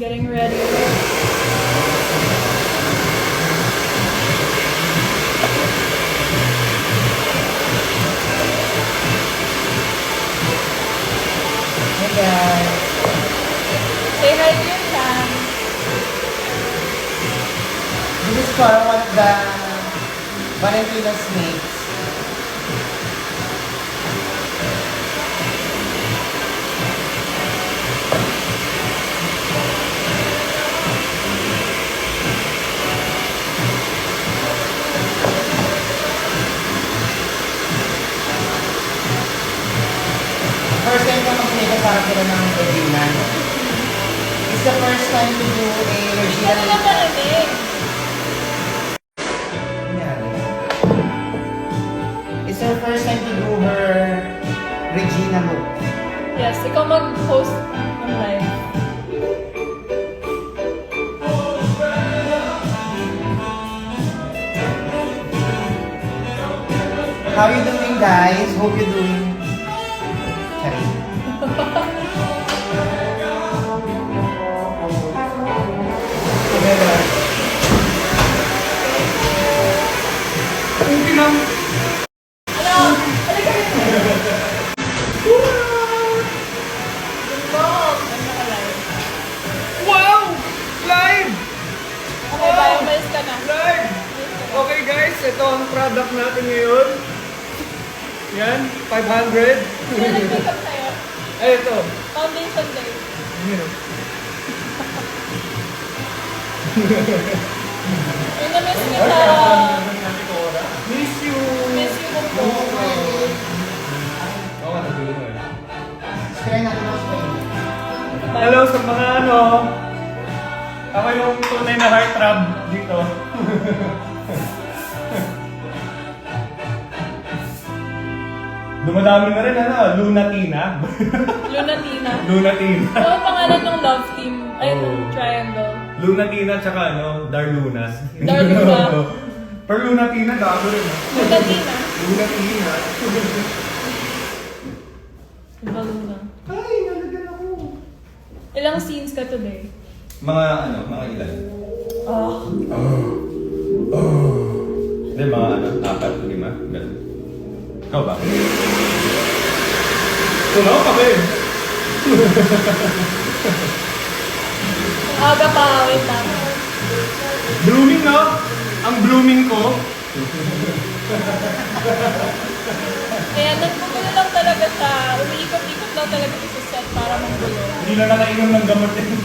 getting ready. Hey guys! Say hi to your fans. This is for one of the Valentina's mates. First time ko mag-make sa akin ng Regina. It's the first time to do a Regina. Ano na malamig? It's her first time to do her Regina look. Yes, ikaw mag-host ng live. How you doing, guys? Hope you're doing. Sorry. Okay lang. Ano? Halika rin. Ano naka-live? Wow! Live! Okay, bye. Umalis ka na. Live! Okay guys, ito ang product natin ngayon. Yan, 500. Sino nag-makeup sa'yo? Ay, ito. Foundation day. Yun, oh. Yung na-miss kita. Miss you! Miss you ko po. Spray natin ang spray. Hello sa mga ano. Ako yung tunay na heartthrob dito. Dumadami na rin ano, Lunatina. Lunatina. Lunatina. Ano ang pangalan ng love team? Ay, ng Oh. triangle. Lunatina tsaka ano, Darlunas. Darluna. Pero Lunatina, gago rin. Lunatina. Lunatina. Iba Luna. Ay, nalagyan ako. Ilang scenes ka today? Mga ano, mga ilan? Oh. Hindi, mga ano, 4 o 5. Ganun. Ikaw ba? Tunaw ka ba eh? Ang aga pa, wait lang. Blooming no? Ang blooming ko. Kaya nagpugulo lang talaga siya. Umiikot-ikot lang talaga siya sa set para manggulo. Hindi na nakainom ng gamot yun.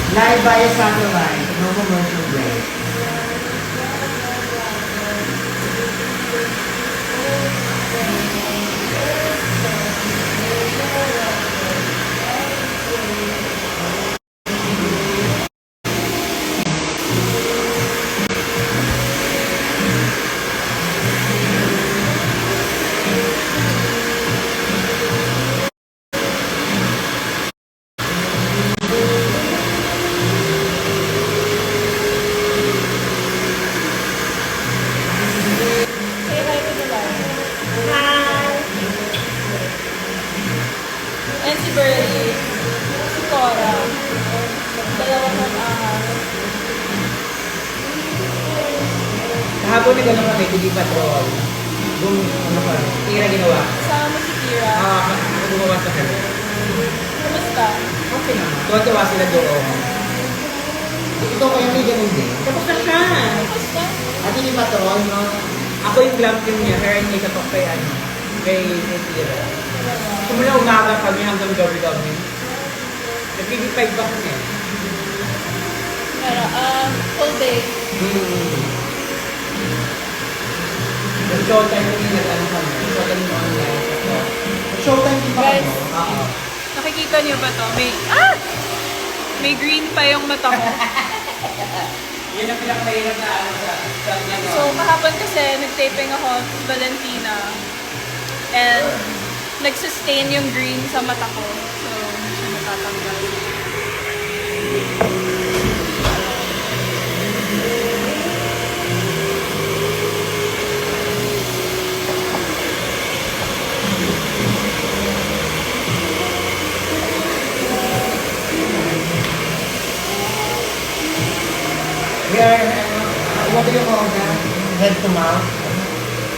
Live via satellite. No commercial break. Say hi to the live. Hi! And si Burley. Si Cora. Dalawang mag-ahas. Kahapon na gano'n kami, hindi patrol. Ano pa? Tira ginawa. Kasama mo si Kira. Ako gumawa sa kanya. Kumusta? Okay naman. Tuwa-tuwa sila doon. Ito kaya may ganun din. Tapos na siya. Kumusta? At hindi patrol, no? Ako yung glam team niya, hair and makeup ako kay ano, kay Tira. Simula umaga kami hanggang gabi kami. Nag-5 ba kami? Pero, full day. Nag-showtime kami, nag-ano kami. Nag-showtime mo online. Nag-showtime din ba Guys. kami? Oo. Nakikita niyo ba to? May green pa yung mata ko. Yun ang pinakamahirap na ano sa ano. So, kahapon kasi nag-taping ako sa Valentina. And nag-sustain yung green sa mata ko. So, hindi siya natatanggal. We are, what do you call that? Head to mouth.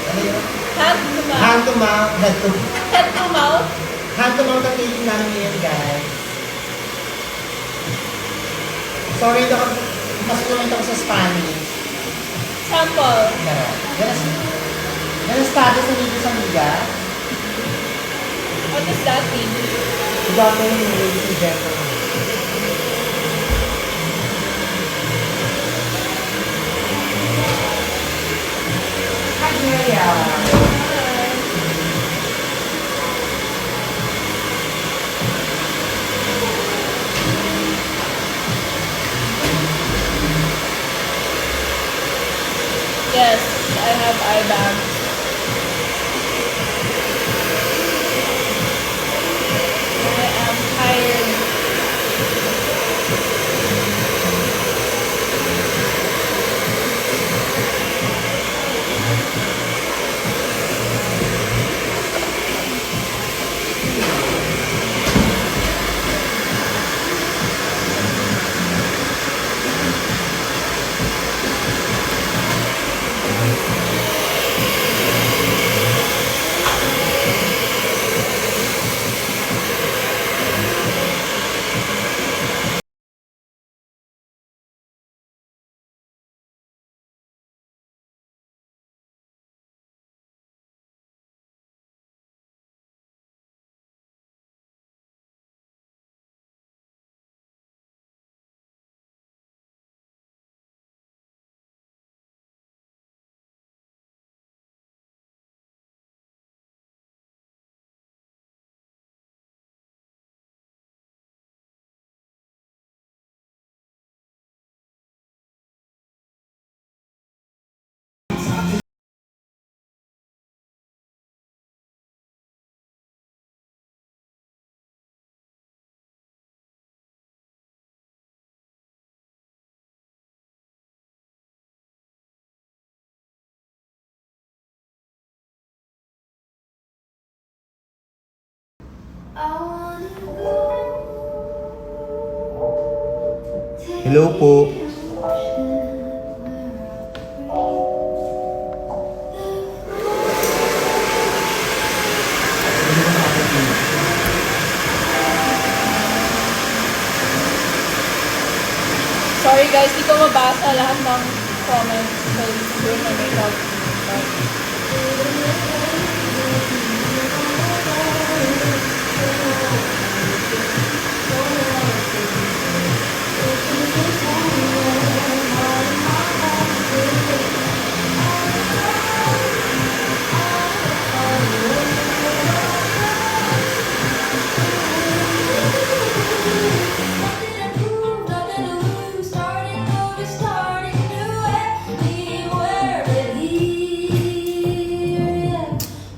Ano yun? Hand to mouth. Hand to mouth. Head to Head to mouth. Hand to mouth ang eating namin ngayon, guys. Sorry, mas fluent ako sa Spanish. Sample. Ganun status ng English amiga. What does that mean? Diba ako yung ladies and gentlemen? Hi, Julia. Yes, I have eye bags. I am tired. Hello po. Sorry guys, di ko mabasa lahat ng comments because doing my makeup.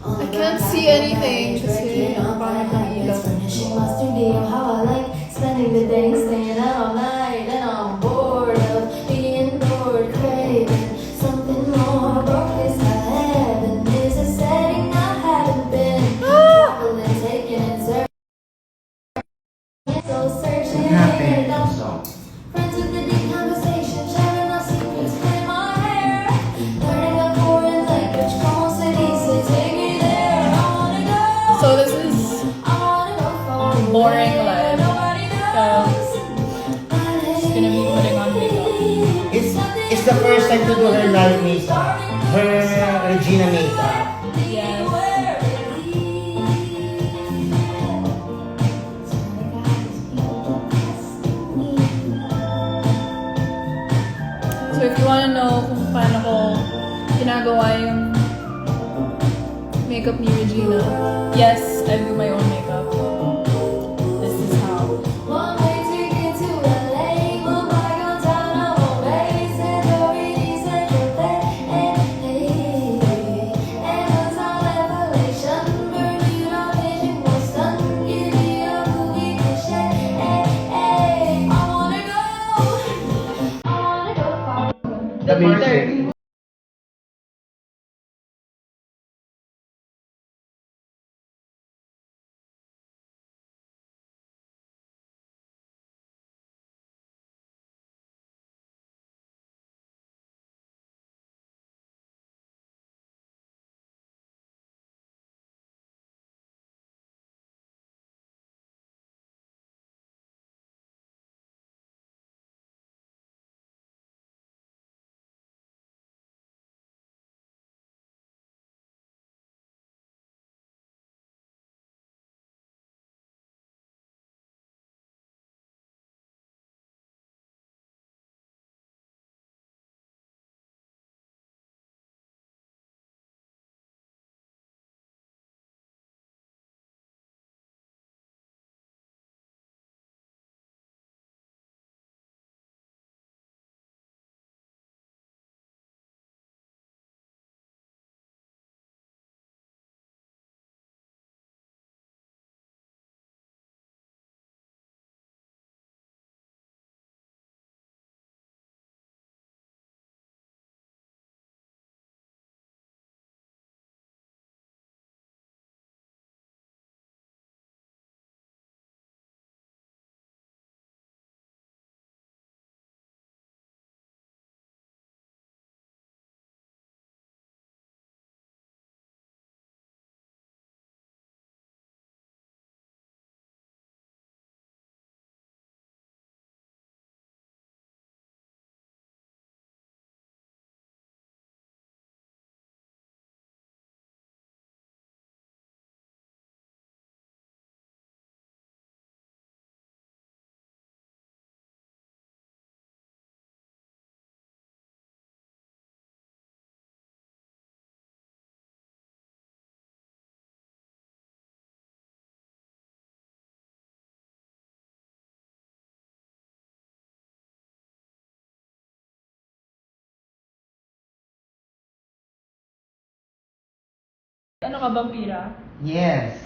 I can't see anything kasi ang pangit ng ilaw. How I like spending the day staying out all night, and I'm bored of being bored, craving something more. Broke this heaven is a setting I haven't been. Traveling, taking it, so searching. Friends with the deep conversation, sharing our secrets, cutting my hair, learning a foreign language, como se dice, take me there. I wanna go. So this is boring life. Just gonna be putting on makeup. It's the first time to do her live makeup. Her Regina makeup. Yes. So if you wanna know kung paano ko ginagawa yung makeup ni Regina, yes, I do my own makeup. This is how. One way ticket to LA, Mumbai on town, I'm on base, and Dorothy said you're there. Amazon revelation, Bermuda vision was done. Give me a movie cliche. I wanna go far. The music. Ano ka, vampira? Yes.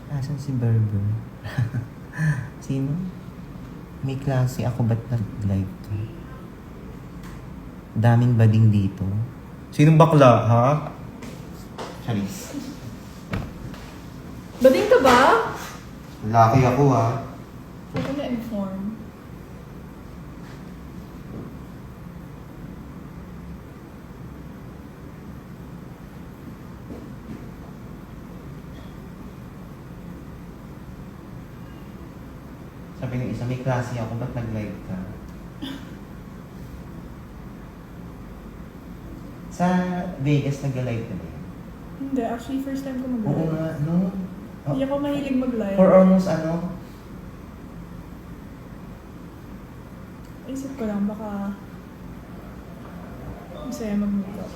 Asan si Berber? Sino? May klase ako, ba't nag-live to? Daming bading dito. Sinong bakla, ha? Charis. Bading ka ba? Laki ako, ha? Huwag ko na-inform. Sabi ng isa, may klase ako, ba't nag-live ka? Sa Vegas, nag-live ka ba yan? Hindi, actually first time ko Oo mag-live. nga, no? Hindi ako mahilig mag-live. For almost Isip ko lang, baka masaya mag-makeup.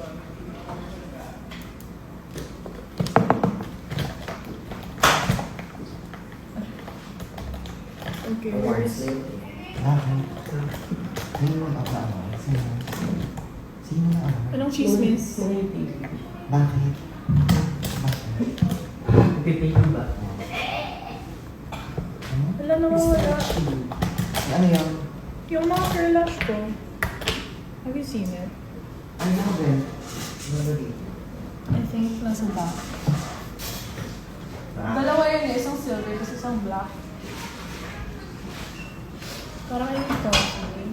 Okay, where's... Bakit? Sino mag-ako? Sino na ako? Anong chismis? Bakit? Pipiliin ba? Wala naman wala. Ano yun? Yung mga curlash ko. Have you seen it? Ano na ba? Ano ba dito? I think nasa back. Dalawa yun eh, isang silver, tapos isang black. Parang yung coffee.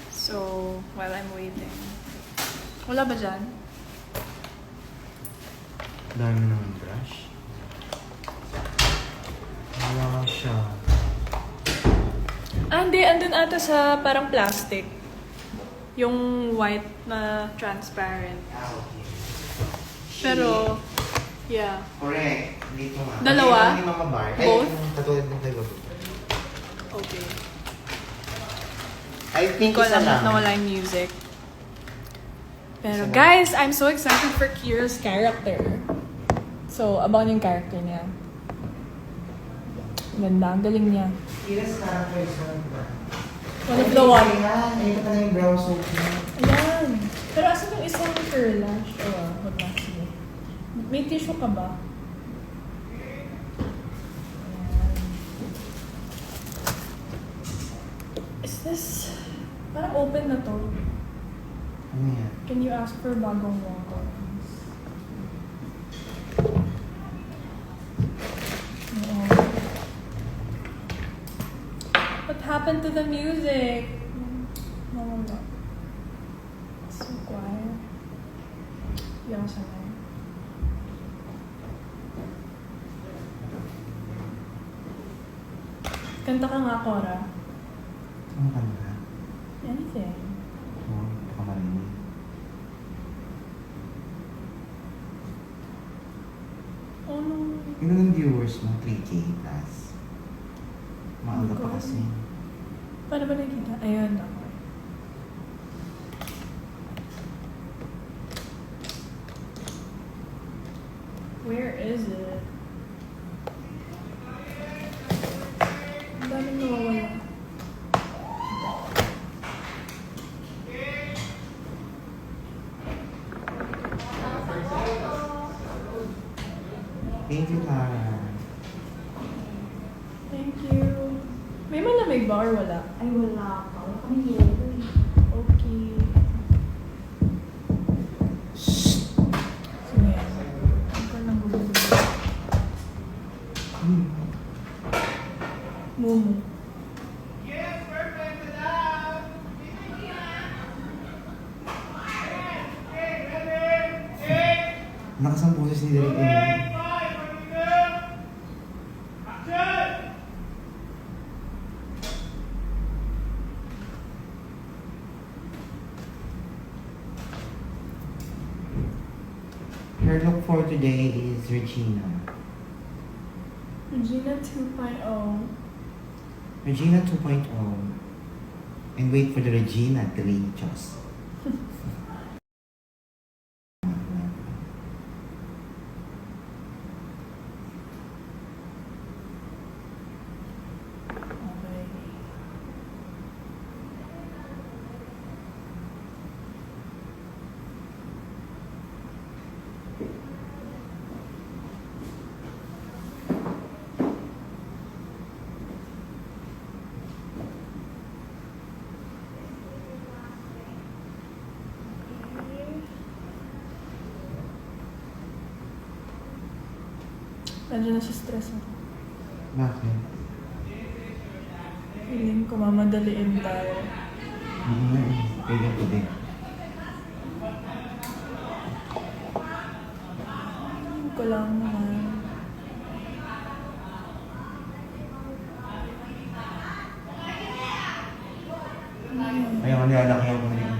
So, while I'm waiting. Wala ba dyan? Dami naman brush. Wala siya. Ah, hindi. Andun ata sa parang plastic. Yung white na transparent. Ah, okay. Pero, yeah. Correct. Dito nga. Dalawa? Ay, yung Mama Bar. Ay, Both? yung katulad ng dalawa. Okay. I think Hindi ko isa alam lang. na wala yung music. Pero Isa lang. guys, I'm so excited for Kira's character. So, abangan yung character niya. Ganda, ang galing niya. Kira's character is One of the one. Ayan, ayun pa na yung brow soap niya. Ayan. Pero asan yung isang curlash? Oh, wag na sige. May tissue ka ba? Ayan. Is this... Parang open na to. Ano yan? Can you ask for bagong water? Oo. What happened to the music? Nawala. So quiet. Hindi ako sanay. Kanta ka nga, Cora. Ano ka na? Anything. Oo, baka marinig. Oh no. Ilan ang viewers mo? 3K plus. Maaga pa kasi. Paano ba nakita? Ayun ako. Where is it? Ang daming nawawala. Thank you, Tara. Thank you. May malamig ba or wala? Ay, wala pa. Wala kami yelo eh. Okay. Sige. Ang ka nang gugulo. Mumu. Lakas ang boses ni Derek Emily. Her look for today is Regina. Regina 2.0. Regina 2.0. And wait for the Regina 3 just. Okay. Medyo nasa-stress ako. Bakit? Feeling ko mamadaliin tayo. Feeling ko din. Feeling ko lang naman. Ayaw nga nilalaki ako na yun.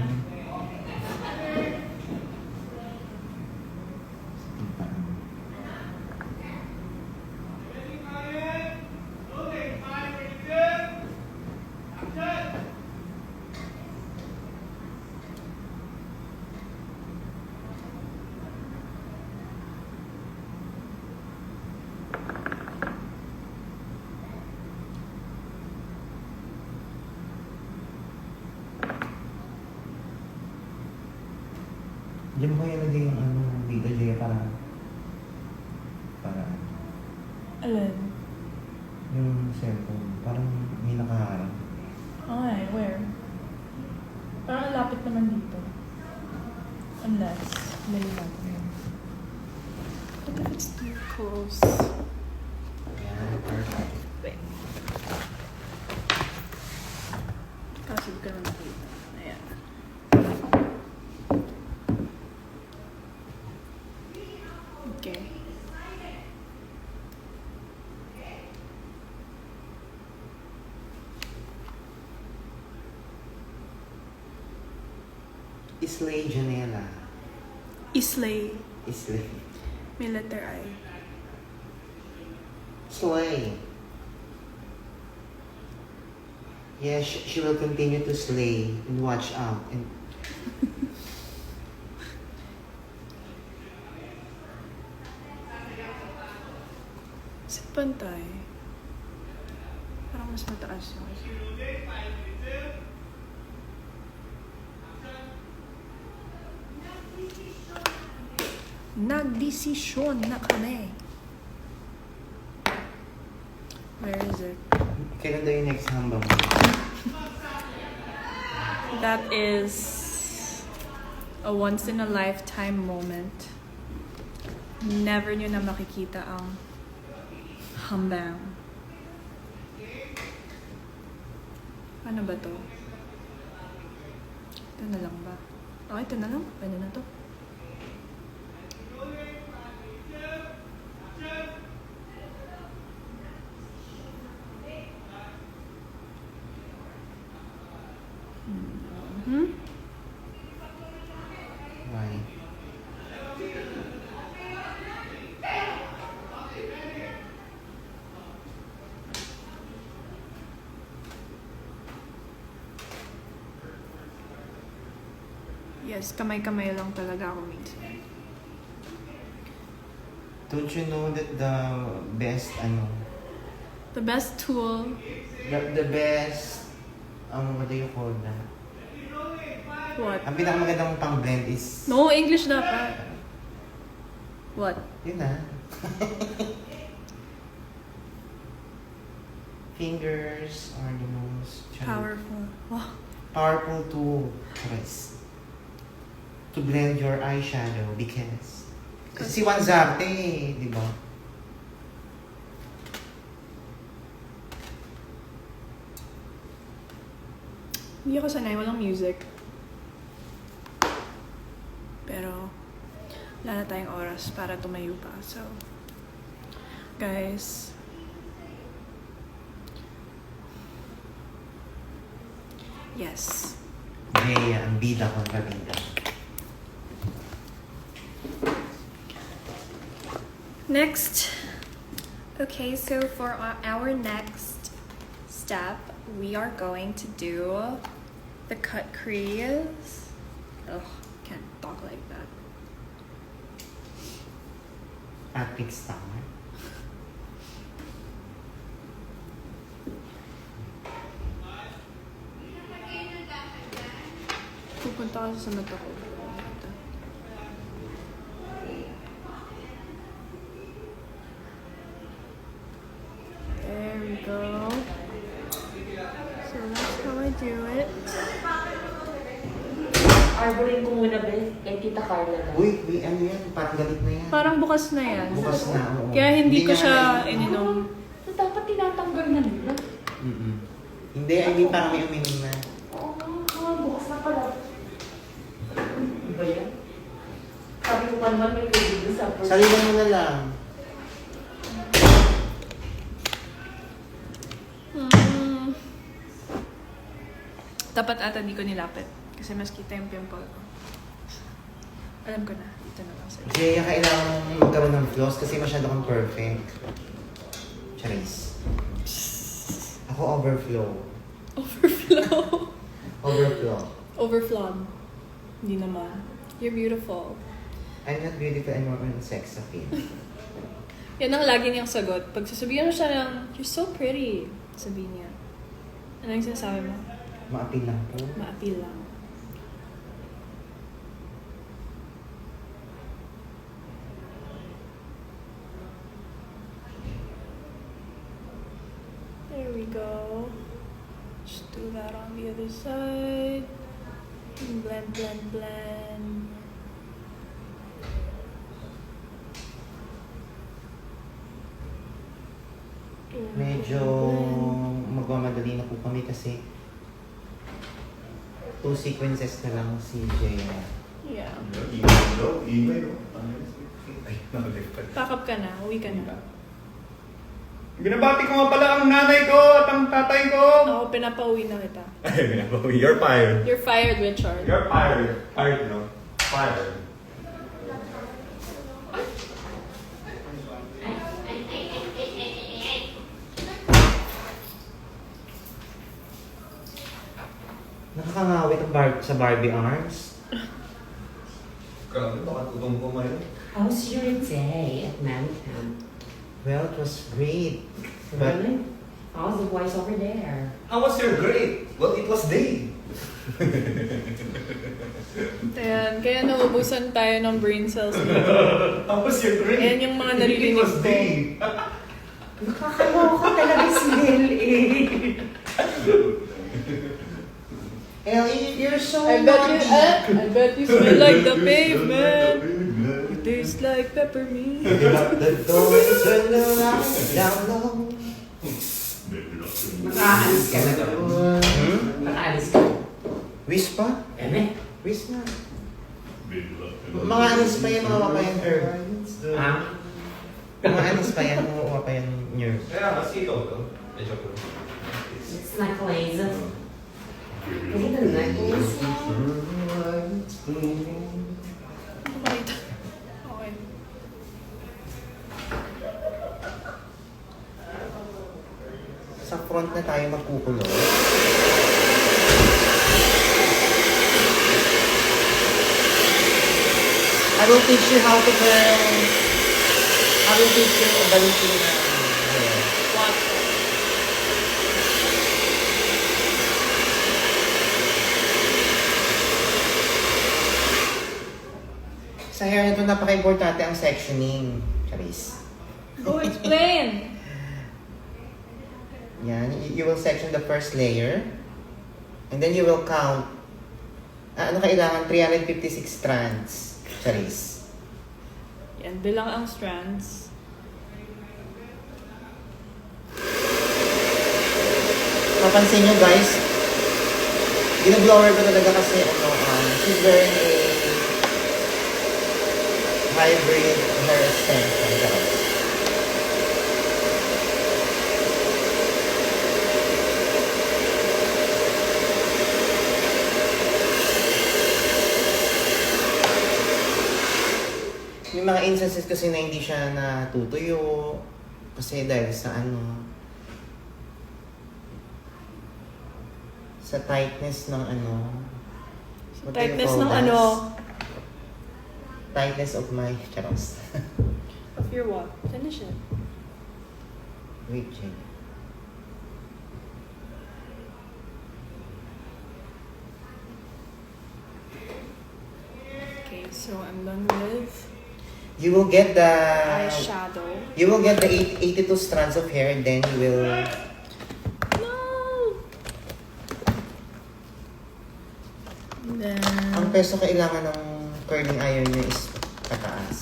Diyan mo kaya lagay yung ano, dito Jaya para Alin? yung cellphone. Parang may nakaharap. Okay, where? Parang lapit naman dito. Unless, layo natin. What if it's too close? Ayan, perfect. Wait. Kasi hindi ko naman nakita. Ayan. Okay. Islay Janela. Islay. Islay. May letter I. Slay. Yes, she will continue to slay and watch out. And Sa pantay. Parang mas mataas yung isa. Nagdesisyon na kami. Where is it? kailan daw yung next hamba mo? That is a once in a lifetime moment. Never nyo na makikita ang hambang. Ano ba to? Ito na lang ba? Oh, ito na lang. Pwede na to. Why? Yes, kamay-kamay lang talaga ako minsan. Don't you know that the best, The best tool. the best, what do you call that? What? Ang pinakamagandang pang-blend is, No, English dapat. What? yun na. Fingers are the most Powerful. Wow. powerful tool, guys, to blend your eyeshadow because kasi si Wanzarte, di ba? Hindi ako sanay, walang music. Pero, wala na tayong oras para tumayo pa. So, guys, yes. Jay, ang bida kontra bida. Next. Okay, so for our next step, we are going to do the cut crease. Ugh, can't talk like that. At Big Star. Pupunta kasi sa mata ko. There we go. So that's how I do it. Arborin ko muna, Beth. Kay Tita Carla na. Uy, ano yan? Parang galit na yan. Parang bukas na yan. Bukas na, oo. Kaya hindi ko niya siya na- ininom. So, dapat tinatanggal na nila. Mm-mm. Hindi, I mean parang may uminom na. Oo, bukas na pala. Iba yan? Sabi ko pa naman may pwede sa first. Sarili mo na lang. Hmm. Dapat ata di ko nilapit. Kasi mas kita yung pimple ko. Alam ko na. Dito na lang sa'yo. Jay, kailangan mong magkaroon ng flaws kasi masyado kang perfect. Charis. Ako overflow. Overflow. Overflow. Overflowed. Hindi naman. You're beautiful. I'm not beautiful, I'm more on sex appeal. Yan ang lagi niyang sagot. Pag sasabihan mo siya ng, you're so pretty. Sabihin niya. Ano yung sinasabi mo? Ma-appeal lang po. Ma-appeal lang. There we go. Just do that on the other side. And blend, blend, blend. Medyo magmamadali na po kami kasi 2 sequences na lang si Jay. Yeah. Email. Ay, nakalipat. Pack up ka na. Uwi ka na. Binabati ko nga pala ang nanay ko at ang tatay ko. Ako, pinapauwi na kita. You're fired. You're fired, Richard. You're fired. Fired, no? Fired. Nakakangawit ang sa Barbie Arms. Grabe, baka tutong ko ngayon. How's your day at Manhattan? Well, it was great. But Really? How's the boys over there? How was your grade? Well, it was day. Ayan, kaya naubusan tayo ng brain cells dito. How was your grade? Ayan yung mga It naririnig was ko. day. Nakakaloka talaga si Lily. Ellie, you're so I bet you, naughty. I bet you smell like the pavement. You taste like peppermint. Lock the door and turn the lights down low. Nakaalis ka na doon. Nakaalis ka. Wish pa? Eme? Wish na. Mga anis pa yan, mawawa pa yan, herb. Ha? Mga anis pa yan, mawawa pa yan, nerve. Kaya, kasi ikaw to. Medyo ko. It's necklace. Is it a necklace? Wait. Okay. Sa front na tayo magkukulo. I will teach you how to turn. I will teach you a Valentina. What? Sa hair nito, napaka-importante ang sectioning. Charis. Go explain. Yan, you will section the first layer. And then you will count. Ano kailangan? 356 strands. Charis. Yan, bilang ang strands. Mapansin nyo guys, ginablower ko talaga kasi she's wearing a hybrid hair extension. Charot. May mga instances kasi na hindi siya natutuyo kasi dahil sa sa tightness ng what do you Tightness call ng that? ano? Tightness of my charos. Of your what? Finish it. Wait, Jay. Okay, so I'm done with You will get the eyeshadow. You will get the 82 strands of hair and then you will No! Then, ang peso kailangan ng curling iron niya is pataas.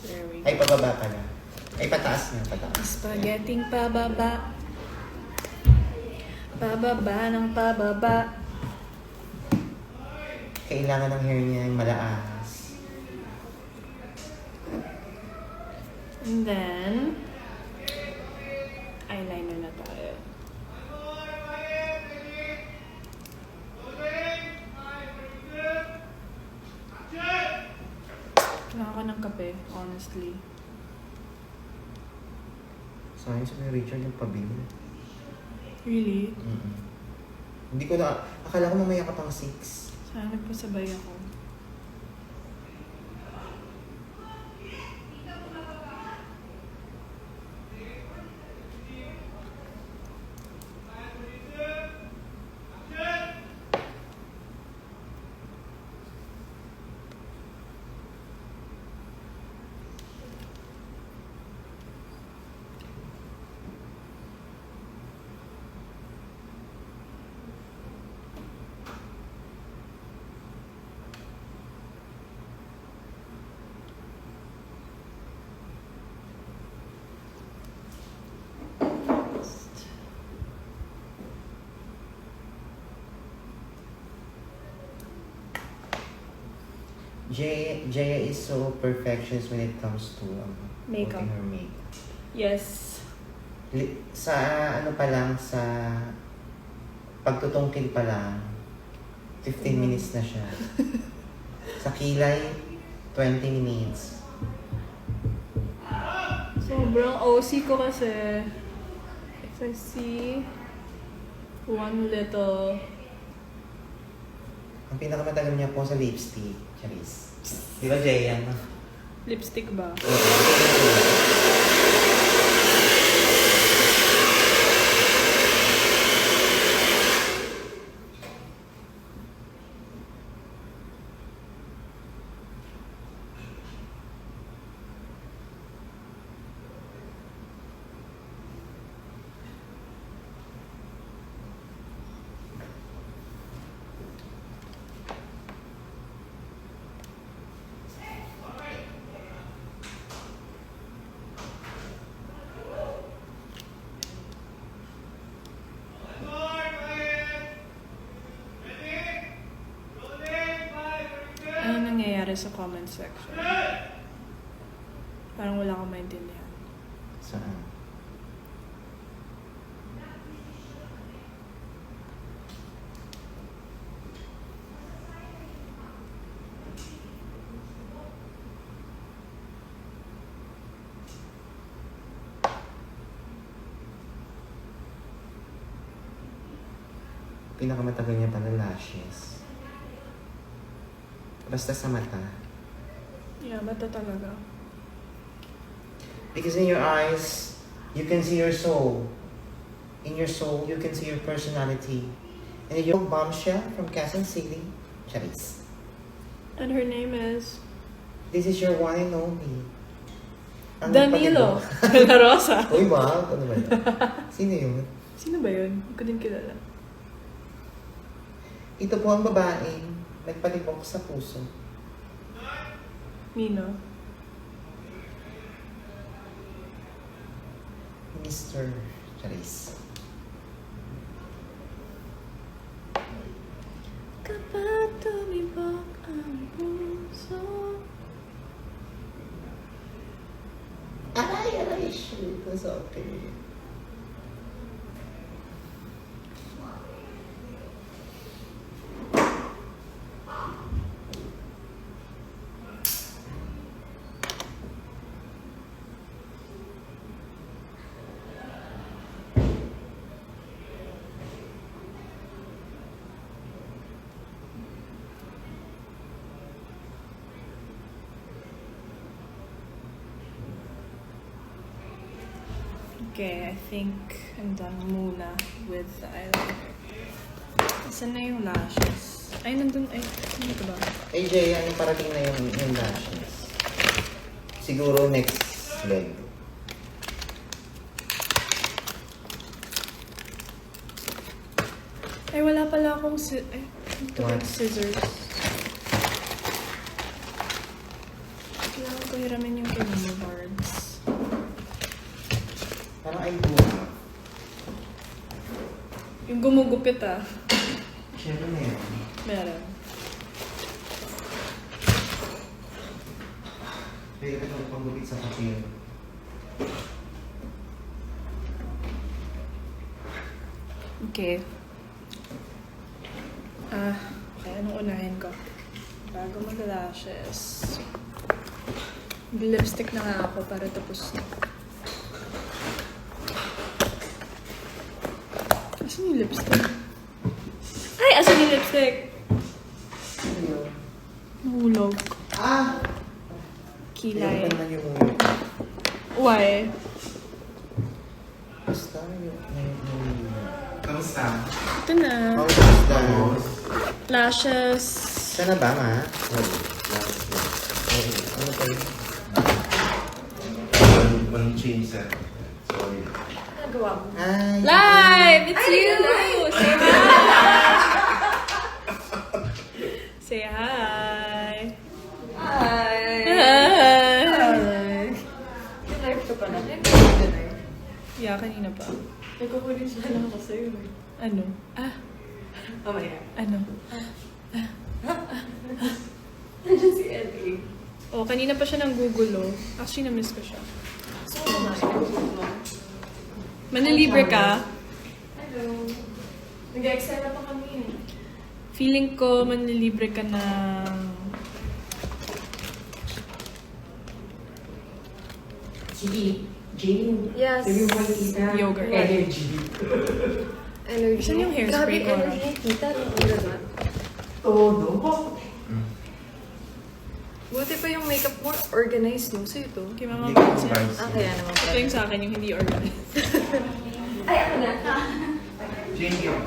there we Ay, go. pababa pala. Ay, pataas na, pataas. Spaghetti pababa. Pababa ng pababa. Kailangan ng hair niya ay malaas. And then, eyeliner na tayo. Kailangan ko ng kape, honestly. Sayang sa Richard yung pabili. Really? Hindi ko na, akala ko mamaya ka pang 6. Sana nagpasabay ako. Jaya is so perfectionist when it comes to Makeup. putting her makeup. Yes. Sa ano pa lang, sa pagtutungkil pa lang, 15 minutes na siya. Sa kilay, 20 minutes. Sobrang OC ko kasi. If I see one little... Ang pinakamatagal niya po sa lipstick, Charis. Di ba, Jay? Ano? Lipstick ba? Ano nangyayari sa comment section? Parang wala akong maintindihan. Saan? Pinakamatagal niya pala lashes. Basta sa mata. Yeah, mata talaga. Because in your eyes, you can see your soul. In your soul, you can see your personality. And your bombshell from Quezon City, Charis. And her name is... This is your one and only. Ang Danilo pati La Rosa. ba? Uy, wow. Ano ba yun? Sino yun? Sino ba yun? Hindi ko din kilala. Ito po ang babaeng nagpalibok sa puso. Nino. Mr. Charis. Kapag tumibok ang puso. Aray, shoot. That's okay. Okay, I think I'm done muna with the eyeliner. Saan na yung lashes? Ay, nandun. Ay, dito ba? AJ, ano parating na yung lashes? Siguro next leg. Ay, wala pala akong ay, ito What? yung scissors. Kailangan ko hiramin yung pinimo boards. Parang ay buha. Yung gumugupit ah. Siyempre na yun. Meron. Pwede ka itong panggupit sa papel. Okay. Okay, anong unahin ko? Bago mag-lashes. Lipstick na nga ako para tapos na. Asan yung lipstick? Ay! Asan yung lipstick? Nahulog. Ah! Kilay. Yung naman yung ulo. Why? Basta yung kamusta? Ito na. How was that? Lashes. Sana ba, ma? Ano pa yun? Walang change set. Sorry. Nagawa mo. Ay! Live! It's you! Say hi! Say hi! Hi! Hi! Live ka pa na. Yeah, kanina pa. Nagkukunin siya lang ako sa'yo. Ano? Mamaya. Ano? Nandiyan si Ellie. Oh, kanina pa siya nang gugulo. Actually, na-miss ko siya. So, kumain mo. Manilibre ka? Hello. Nag-excel na pa kami. Feeling ko manilibre ka ng... Sige, Jane. Yes. Sabi mo kay tita. Yogurt. Energy. Energy. Saan yung hairspray Grabe ko? energy, kita. Ano Todo. Buti pa yung makeup mo organized yung sa'yo to. Kay Mama Hindi ko Vincent. guys. Ah, kaya naman Ito yung sa akin, yung hindi organized. Ay, ako na. Change yun.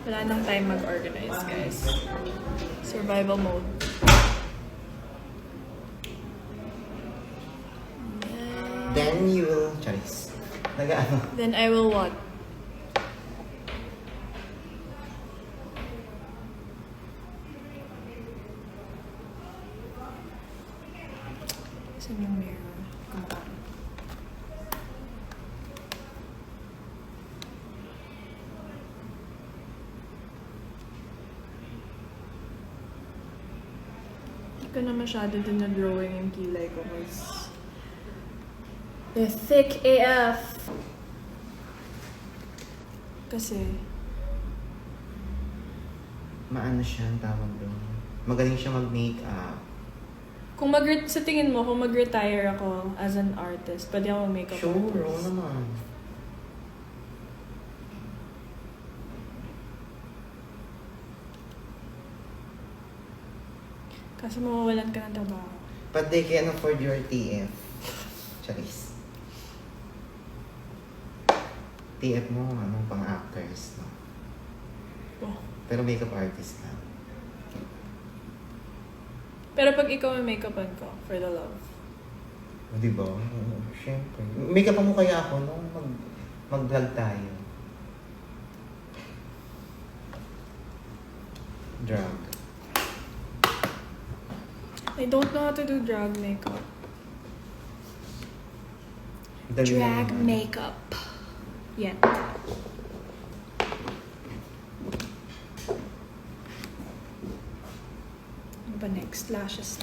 Wala nang time mag-organize, guys. Survival mode. Then you will... Charis. Nag-ano? Then I will what? Saan yung mirror? Kumaka. Hindi ko na masyado din na drawing yung kilay ko because They're thick AF. kasi Maano siya ang tawag doon. Magaling siya mag-makeup. kung sa tingin mo, kung mag-retire ako as an artist, pwede ako mag-makeup Sure, oo artist. naman. Kasi mawawalan ka ng trabaho. But they can afford your TF. Charis. TF mo, ano, pang actors, no? Oh. Pero makeup artist ka. Pero pag ikaw may make-upan ko, for the love. O, di ba? Oo, syempre. Makeup mo kaya ako, no? Mag-vlog tayo. Drag. I don't know how to do drag makeup. Dali lang Drag naman. makeup. Yet. Ano ba next? Lashes.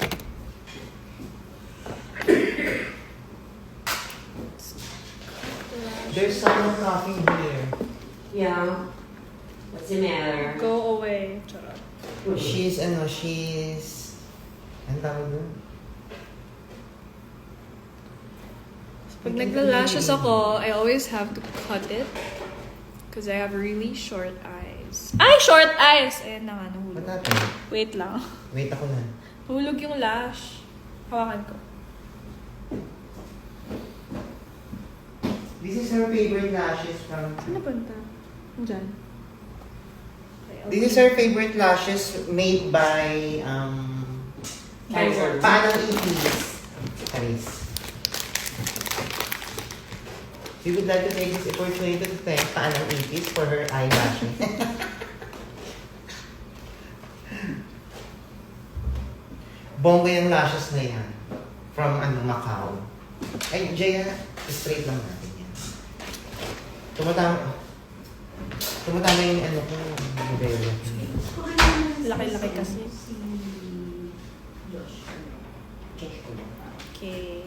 There's someone talking here. Yeah. What's the matter? Go away. Charot. She's... Ano tawag doon? Pag nagla-lashes ako, I always have to cut it. Because I have really short eyes. Ay! Short eyes! Ayan na nga, What nahulog. happened? Wait lang. Wait ako na. Nahulog yung lash. Hawakan ko. This is her favorite lashes from... Saan napunta? Diyan. This is her favorite lashes made by... Cancer. Paanang Ipis. Charis. We would like to take this opportunity to thank Paanang Ipis for her eyelashes. Bongga yung lashes na yan. From Macau. Ay, Jaya, straight lang natin yan. Tumatama yung ano ko, modelo. Laki-laki kasi. Josh. Josh ko lang. Okay.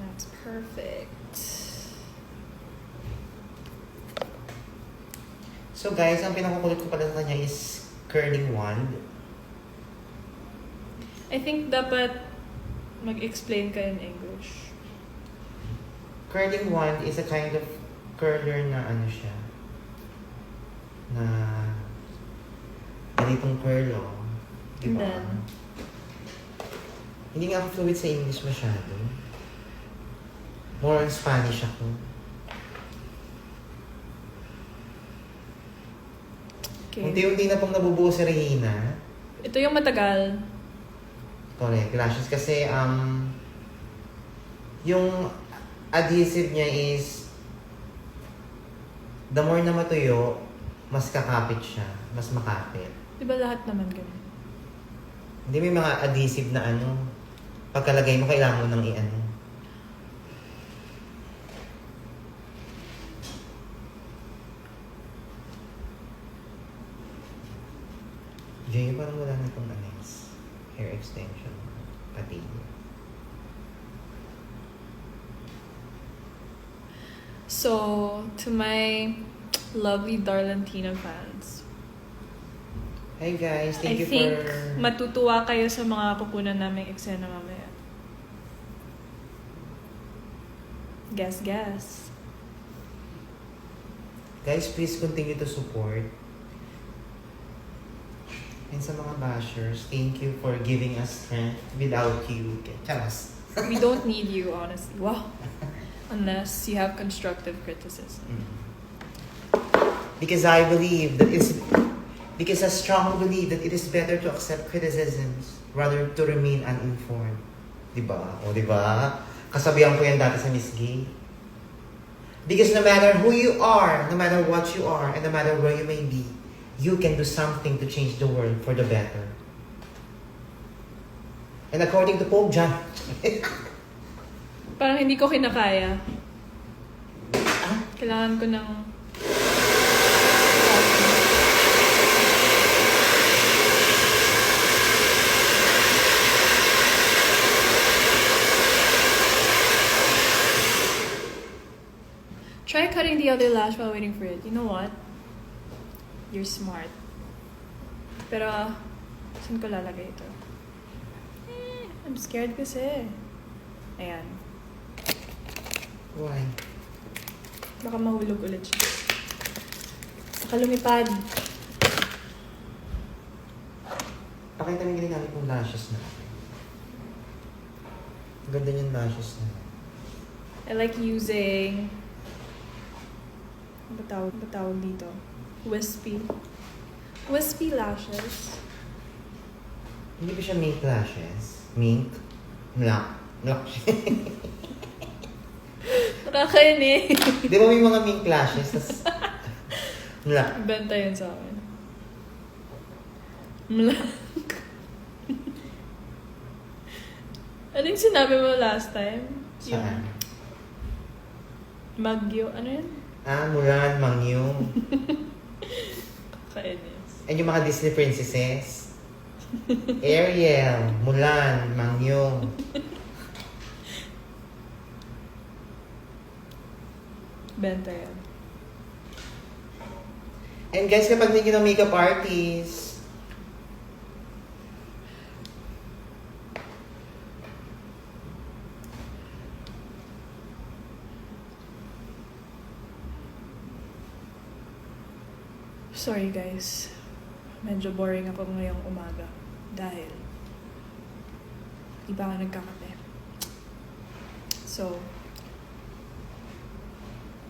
That's perfect. So guys, ang pinakukulit ko pala sa kanya is curling wand. I think dapat mag-explain ka in English. Curling wand is a kind of curler na ano siya. Na ganitong curl, oh. Diba? And then? Hindi nga ako fluid sa English masyado. More on Spanish ako. Okay. Unti-unti na pong nabubuo si Regina. Ito yung matagal. Correct. Lashes kasi, yung adhesive niya is, the more na matuyo, mas kakapit siya. Mas makapit. Di ba lahat naman ganun? Hindi may mga adhesive na ano, pagkalagay mo, kailangan mo nang i-ano. Jay, parang wala na itong anis. hair extension. Pati. So, to my lovely Darlantina fans, Hi guys, thank I you think for... matutuwa kayo sa mga kukunan naming eksena mamaya. Guess. Guys, please continue to support. And sa mga bashers, thank you for giving us strength. Without you, charas. We don't need you, honestly. Wow. Unless you have constructive criticism. Because I believe that it's... Because I strongly believe that it is better to accept criticisms rather to remain uninformed. Diba? O diba? Kasabihan ko yan dati sa Miss Gay. Because no matter who you are, no matter what you are, and no matter where you may be, you can do something to change the world for the better. And according to Pope John, Parang hindi ko kinakaya. Kailangan ko ng... Try cutting the other lash while waiting for it. You know what? You're smart. Pero, saan ko lalagay ito? I'm scared kasi. Ayan. why? Baka mahulog ulit siya. Saka lumipad. Pakita mo yung ginagamit mong lashes na. Ang ganda yung lashes na. I like using... Ano ba tawag dito? Wispy lashes. Hindi ba siya mink lashes? Mink? Black. Black siya. Nakakainis. Di ba may mga mink lashes? Tas... Black. Benta yun sa akin. Mlank. Ano yung sinabi mo last time? Saan? Magyo. Ano yun? Mulan, Mangyong. Kainis. And yung mga Disney princesses. Ariel, Mulan, Mangyong. Benta yan. And guys, kapag hindi ng makeup artist, Sorry guys. Medyo boring ako ngayong umaga. Dahil di pa ako nagkakape. So,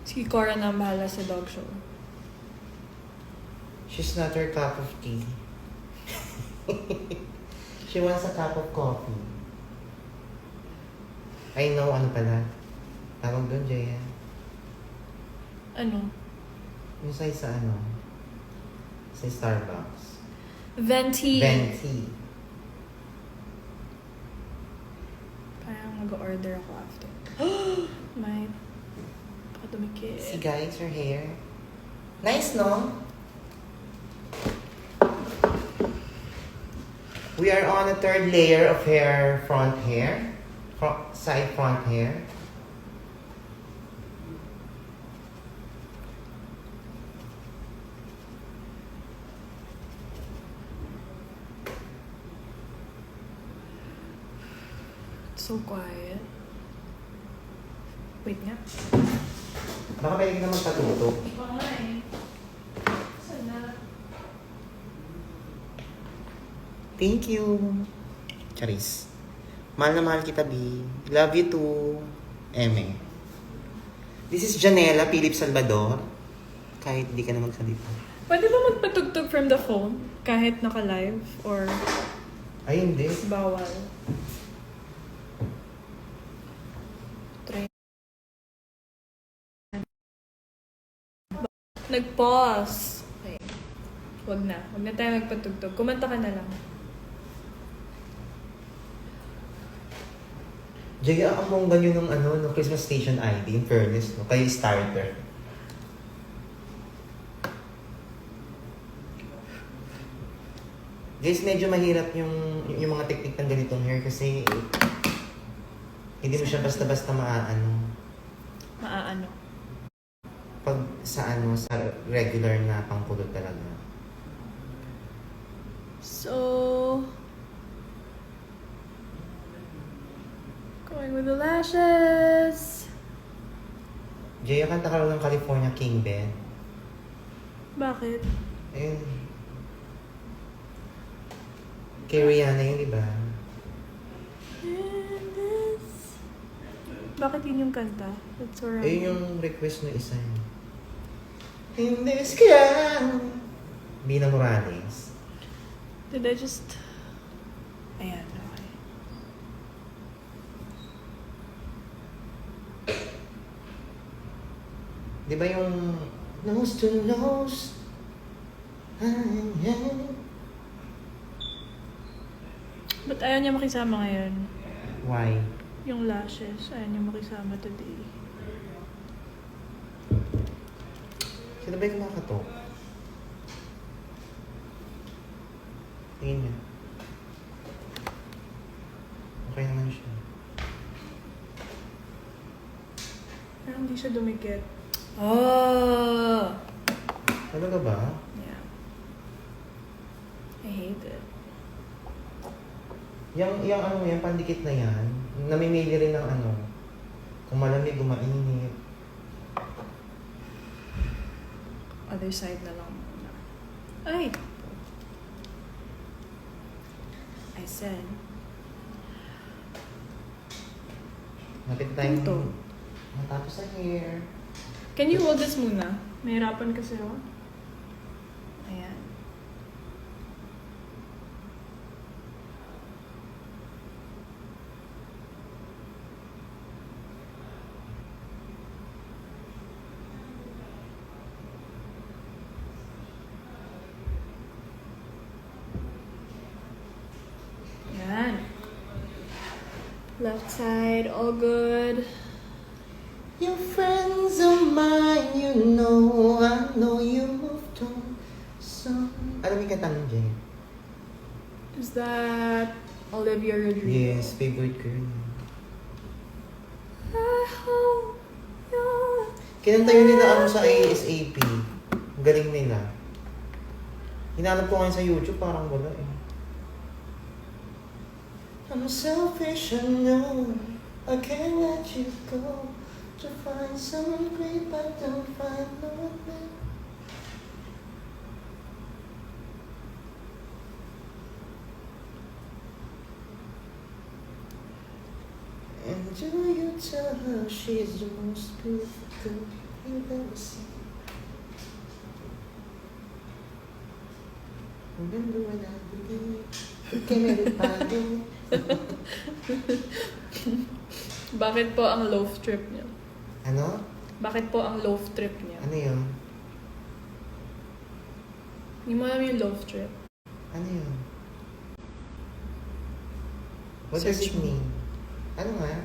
si Cora na ang bahala sa dog show. she's not her cup of tea. She wants a cup of coffee. I know, ano pala. Tawag doon, Jaya. Ano? Yung sa ano? Sa Starbucks. Venti. Venti. Parang mag-order ako after. My... Baka dumikit. See guys, her hair. Nice, no? We are on a third layer of hair, front hair. Side front hair. So quiet. Wait nga. Baka pwede ka na magpatutok. Fine. Sana. Thank you. Charis. Mahal na mahal kita, B. Love you too. Eme. This is Janela Philip Salvador. Kahit di ka na magsalita. Pwede ba magpatugtog from the phone? Kahit naka-live? Or Ay, hindi. bawal? Try. Nag-pause. Okay. Wag na. Wag na tayo magpatugtog. Kumanta ka na lang. Jaya, among ganyan ng ano, no, Christmas Station ID, in fairness, no? Kayo starter. Guys, medyo mahirap yung mga technique ng ganitong hair kasi hindi mo siya basta-basta maaano. Maaano. Pag sa regular na pangkulot talaga. So, going with the lashes. Jaya, kanta ka ng California King Ben. Bakit? Ayun. Kay Rihanna yun, di ba? Bakit yun yung kanta? That's so random. Ayun yung request ng isa yun. In this ground. Bina Morales. Did I just... Ayan, okay. Di ba yung nose to nose? But ayaw niya makisama ngayon. Why? Yung lashes, ayaw niya makisama today. Sino ba yung kumakatok? Tingin niya. Okay naman siya. Pero hindi siya dumikit. Oh! Talaga ba? Yeah. I hate it. Yung ano yan, pandikit na yan, namimili rin ng ano, kung malamig, mainit. Other side na lang muna. Ay! I said. Napit tayong Ito. matapos sa hair. Can you hold this muna? Mahirapan kasi ako. Ayan. Ayan. Left side, all good. Your friends of mine, you know, I know you moved on. So, alam mo yung kanta ng Jay? Is that Olivia Rodrigo? Yes, favorite girl. I hope you're... Kinanta yun nila ano sa ASAP. Ang galing nila. Hinanap ko ngayon sa YouTube, parang wala eh. I'm selfish, I know. I can't let you go. To find someone great, but don't find nothing. And do you tell her she's the most beautiful girl you've ever seen? Remember when I believed you came everybody? Bakit po ang loaf trip niya? Ano? Bakit po ang loaf trip niya? Ano yun? Hindi mo alam yung loaf trip. Ano yun? What does Search it mo. mean? Ano nga?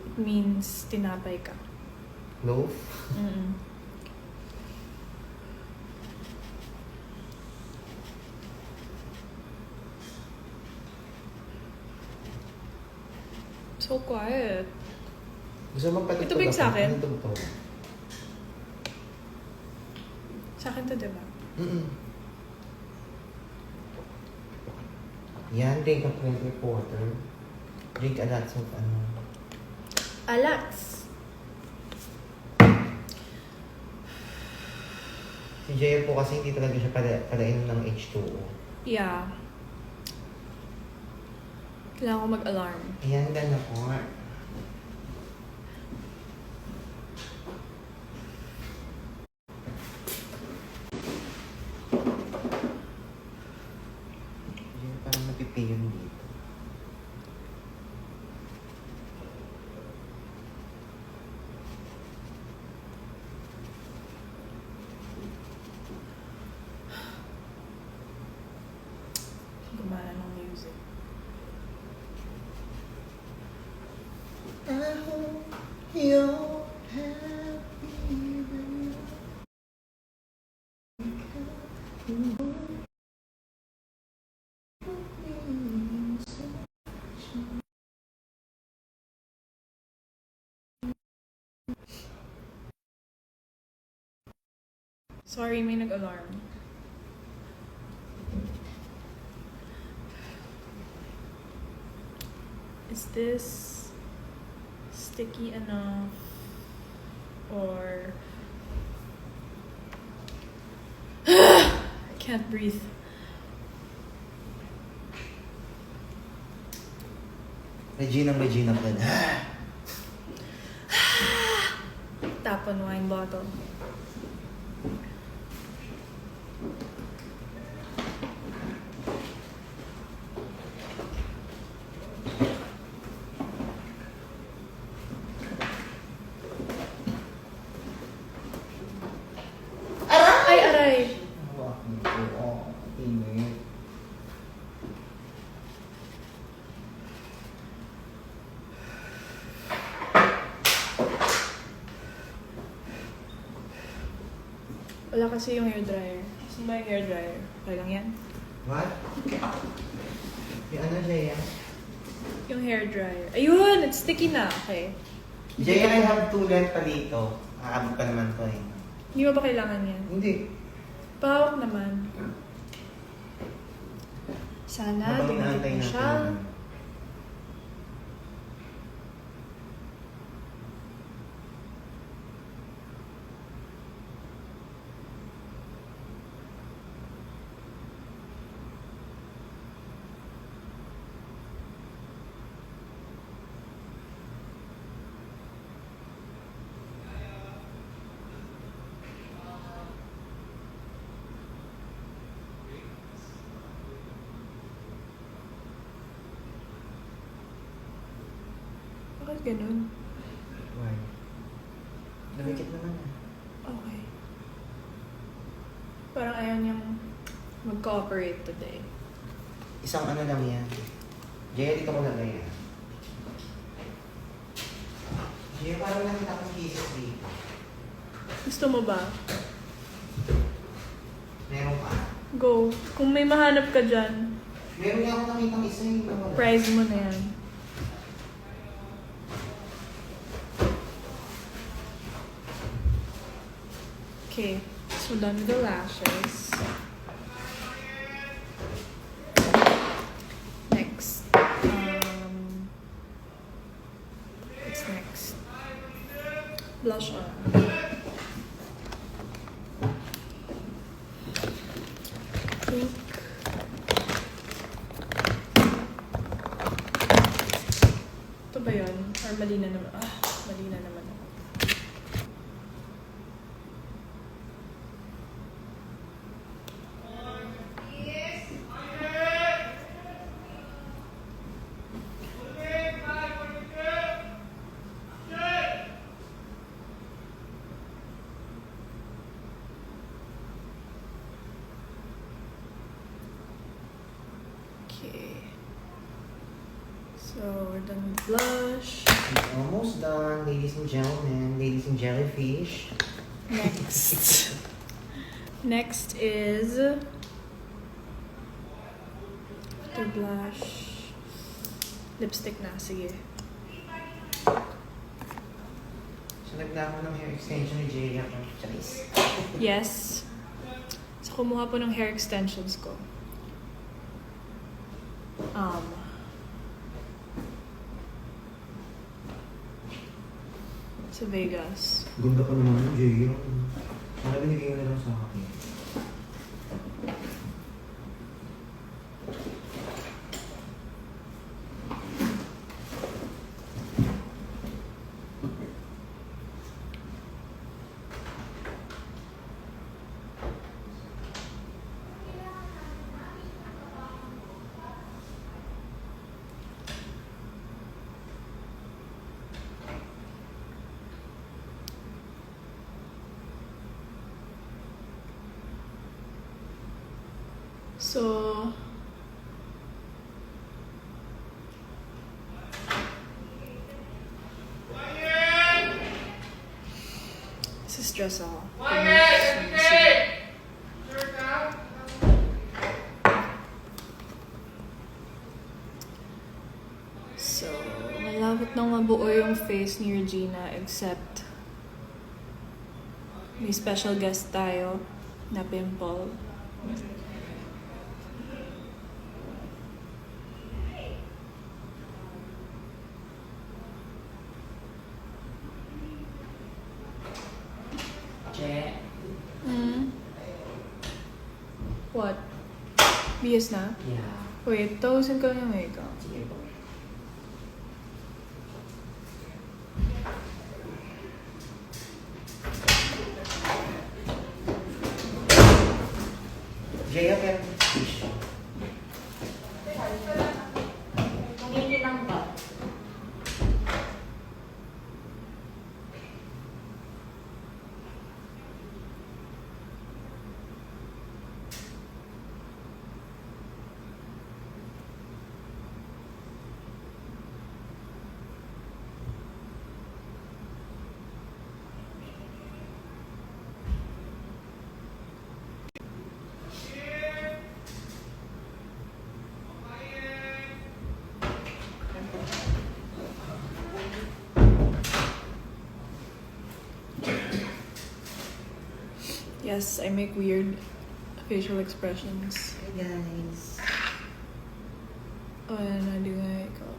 It means tinapay ka. Loaf? Mm-mm. So quiet. Gusto mo patugtog Ito ba yung sa akin? Ano tugtog? Sa akin to, diba? Yan, drink of plenty of water. Drink a lot of ano. Alex! Si Jaya po kasi hindi talaga siya palain ng H2O. Yeah. Kailangan ko mag-alarm. Ayan, ganda po. Jaya, parang napipiyon dito. Gumana ng music. I hope you're happy when you're Sorry, may nag-alarm. Is this sticky enough? Or... I can't breathe. Regina pa na. Tap on wine bottle. Ay, aray! Init. Wala kasi yung hairdryer. Saan ba yung hairdryer? Okay lang yan? What? Yung ano, Jaya? Yung hairdryer. Ayun! It's sticky na. Okay. Jaya, I have 2 left pa dito. Aabot pa naman to eh. Hindi mo ba kailangan yan? Hindi. Pahawak naman. Sana, Habang dumikit inaantay na natin. siya. Bakit ganun? Why? Dumikit naman ah. Okay. Parang ayaw niyang mag-cooperate today. Isang ano lang yan. Jaya, dito ko lagay yan. Jaya, parang nakita kong pieces dito. Gusto mo ba? Meron pa. Go. Kung may mahanap ka dyan, Meron nga ako nakita isa yung nawala. prize mo na yan. Okay. So, done with the lashes. Next. What's next? Blush on. Pink. Ito ba yun? Or mali na naman? Ah, mali na naman ako. Okay. So, we're done with blush. It's almost done, ladies and gentlemen, ladies and jellyfish. Next. Next is the blush. Lipstick na, sige. Sunod na ako ng hair extension ni Jaya. Charis. Yes. So, kumuha po ng hair extensions ko. Sa Vegas. Ganda pa naman ng Jaya. Sana binigay mo na lang sa akin. So, stress ako. So, malapit nang mabuo yung face ni Regina except may special guest tayo. na pimple. Che. What? BS na? Yeah. Wait, tapusin ko yung makeup. Sige po. Jaya, pero tissue. Pumili lang ba? Yes, I make weird facial expressions. Hey guys. When I do makeup.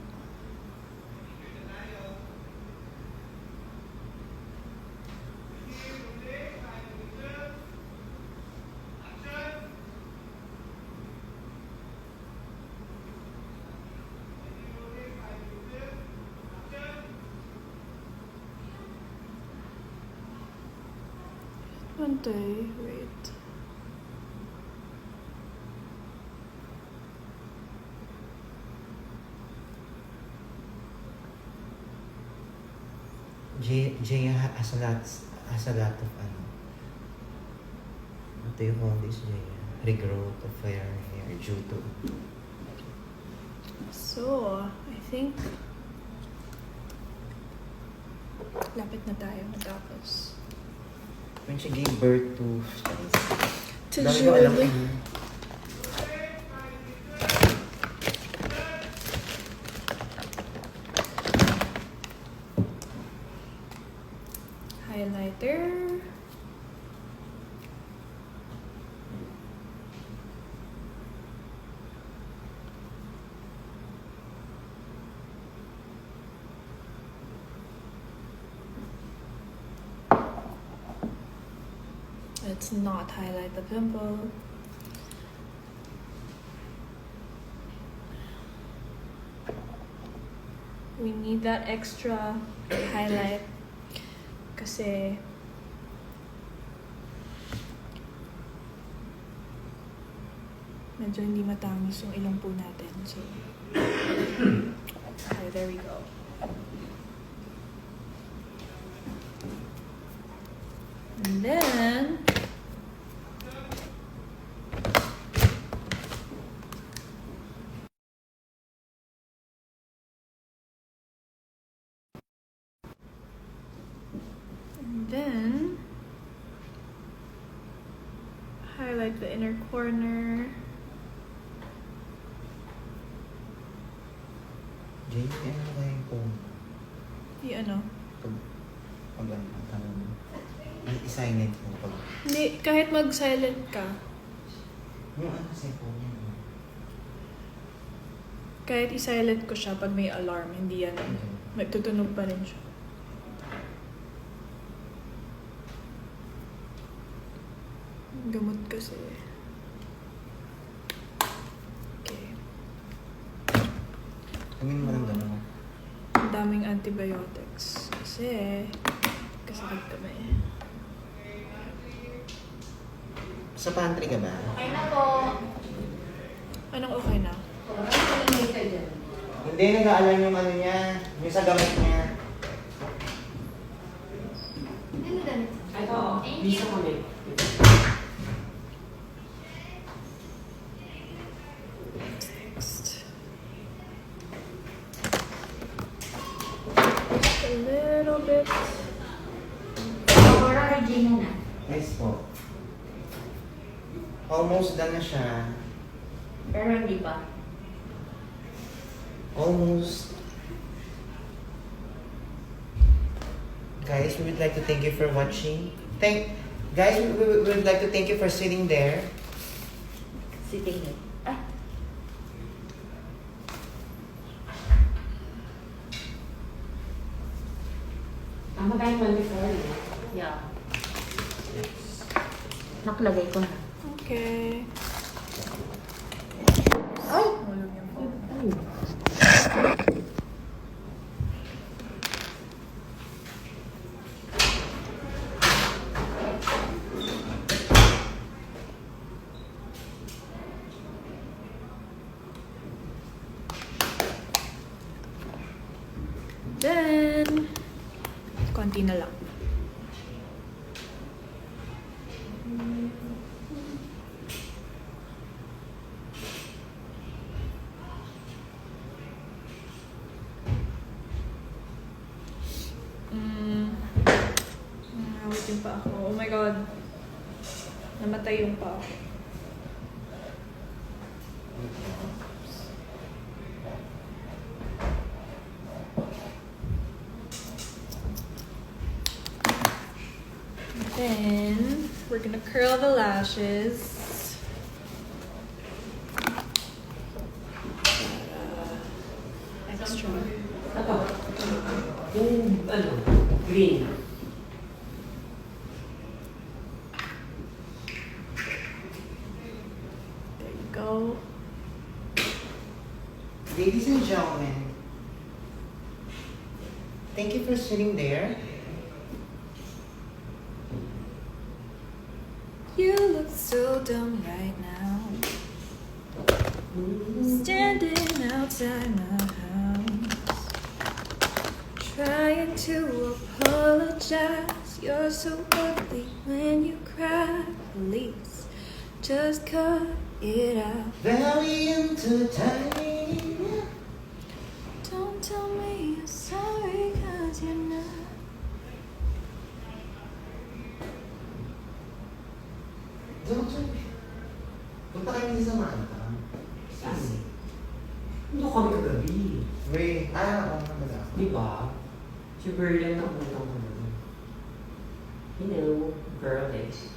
One day, wait. Jaya has a lot of what do you call this, Jaya? Regrowth of her hair due to So, I think lapit na tayo matapos. when she gave birth to To dami ko alam Julie. eh. Highlighter. Let's not highlight the pimple. We need that extra highlight kasi medyo hindi matangos yung ilong po natin. So, okay, there we go. And then, highlight the inner corner. Jaya, ano kaya yung phone? Ano? Pag i-silent mo pag Hindi, kahit mag-silent ka, yung sa phone yan. kahit i-silent ko siya pag may alarm, hindi yan, magtutunog pa rin siya. Gamot kasi. Okay. Tingin mo ng gano'n. Ang daming antibiotics. Kasi, kasakit kami. Sa pantry ka ba? Okay na po. Anong okay na? Maingay ka dyan. Hindi, nag-aalam yung ano niya, yung sa gamit niya. Ano damit? Ito, bisa ko ulit. Next. Just a little bit. Aurora Regina na. Yes po. Almost done na siya. Pero hindi pa. Almost. Guys, we would like to thank you for watching. Guys, we would like to thank you for sitting there. Sitting here. Ah. Magkano man before, yeah. Nakalagay ko na. Okay. Ay! Hulog yung phone. Then, konti na lang. Awit yung pa ako. Oh my God. Namatay yung pa ako. Then, we're gonna curl the lashes. Extra. Ito. Yung, ano, green. There you go. Ladies and gentlemen, thank you for sitting there. You look so dumb right now. Standing outside my house, trying to apologize. You're so ugly when you cry. Please, just cut it out. Very entertaining. Don't tell me you're sorry, 'cause you're not. Don't you? Punta kayo din sa Manta. Saan? Hindi kami kagabi. Wait, oo naman. Di ba? Si Berlin na punta ko naman. You know, girl is.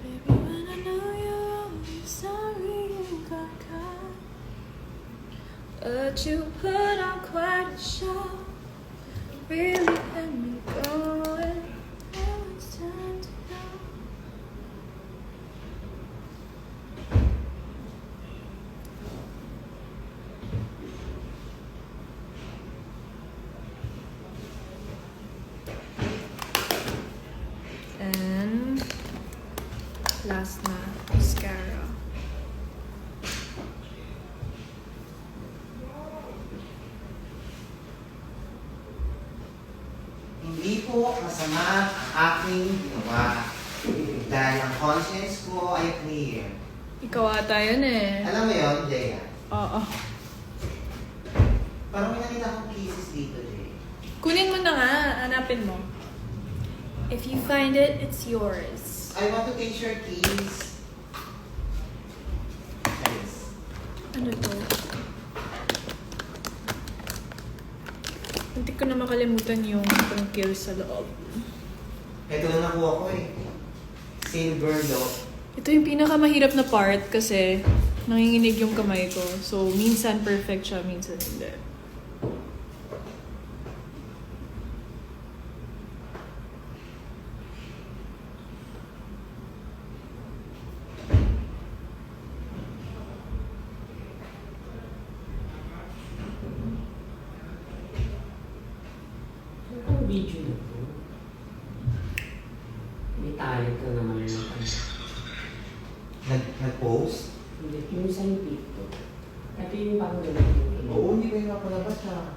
Baby, when I know you're always sorry you got caught, but you put on quite a show. Really had me going. Now it's time to go. And last na, mascara. Hindi po masama ang aking ginawa. Dahil ang conscience ko ay clear. Ikaw ata yun eh. Alam mo yun, Jaya? Oo. Parang may nakita akong kisses dito, Jay. Kunin mo na nga, hanapin mo. If you find it, it's yours. I want to taste your keys. Nice. Ano to? Hindi ko na makalimutan yung tungkil sa loob. Ito na nakuha ko eh. Silver lock. Ito yung pinakamahirap na part kasi nanginginig yung kamay ko. So, minsan perfect siya, minsan hindi. Ang video na po. May talent ka naman naman. Nag-post? Hindi, yung sa TikTok. Ito yung parang gano'n. Oo, hindi ba yung napalabas siya?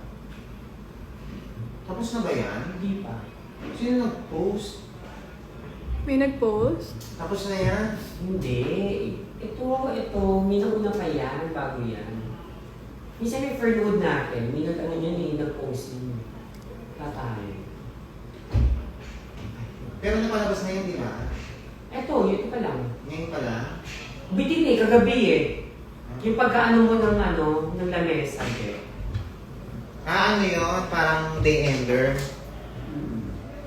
Tapos na ba yan? Hindi pa. Sino nag-post? May nag-post? Tapos na yan? Hindi. Ito, minauna pa yan, bago yan. Minsan may forload natin, may nag-ano yun eh, nag-post yun. Tatay. Pero napalabas na yun, di ba? Ito pa lang. Ngayon pala? Bitin eh, kagabi eh. Yung pagkaano mo ng lamesa, okay? Ano yun? Parang day ender.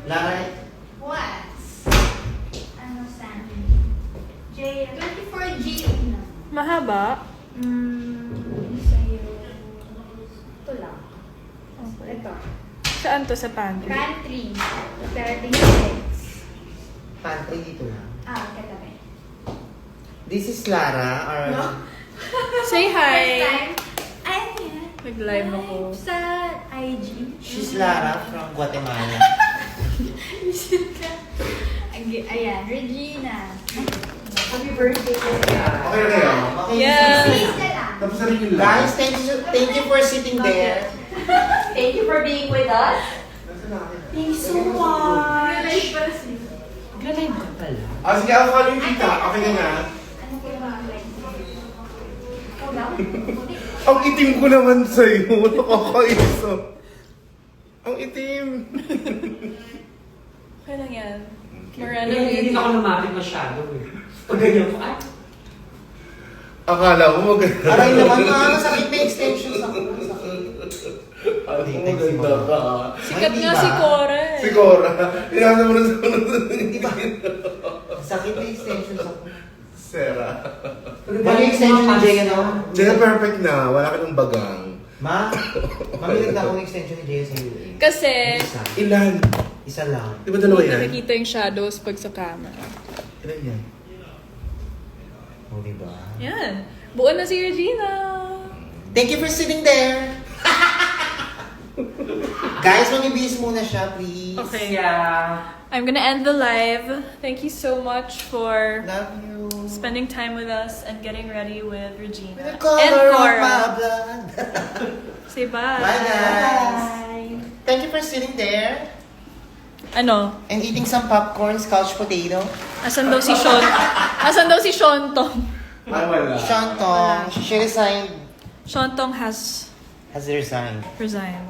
Lara, What? Ano Sandy? J, 24G. Mahaba? Sa'yo. Ito lang. Okay. Ito. Saan to? Sa pantry? Pantry. 36. pantry dito lang. Katabi. This is Lara, or... No. Say First hi! time. Ayan. Nag-live ako. Sa IG. She's Lara from Guatemala. Ayan, Regina. Happy birthday ko siya. Okay na kayo? Okay, Yeah. Please ka lang. Tapos na rin yung live. Guys, thank you for sitting there. Thank you for being with us. Thank you so much. Galive ka pala. Sige, ako call yung kita. Okay ka na? Ano po yung mga like? Ikaw daw? Ang itim ko naman sa'yo. Nakakainis. Ang itim. Okay lang yan. Kaya Moreno hindi din ako lumapit masyado eh. Pag ganyan ko, ay, Akala mo maganda. Aray naman, sakit na extensions ako. Maganda ka. Sikat Ay, nga diba? si Cora eh. Si Cora. Hinasa mo na sa Di ba? Sakit na extensions ako. Sera. Ano yung extension ni Jay, ano? Diyan perfect na. Wala ka ng bagang. Mamilig na ako ng extension ni Jay sa UA. Kasi, Ilan? Isa lang. Di ba dalawa yan? nakikita yung shadows pag sa camera. Ilan yan? O, diba? Yan. Buo na si Regina. Thank you for sitting there. Guys, mamibis muna siya, please. Okay. yeah. I'm gonna end the live. Thank you so much for Love you. spending time with us and getting ready with Regina With the and color of my Cora. blood. Say bye. Bye, guys. Bye. Thank you for sitting there Ano? and eating some popcorn, couch potato. Asan daw si Sean? Asan daw si Sean Tong? Ay, wala. Shantong, she resigned. Sean Tong has Has resigned. resigned.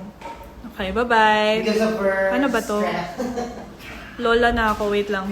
Okay, bye-bye. Because of her Ano ba to? stress. Lola na ako. Wait lang.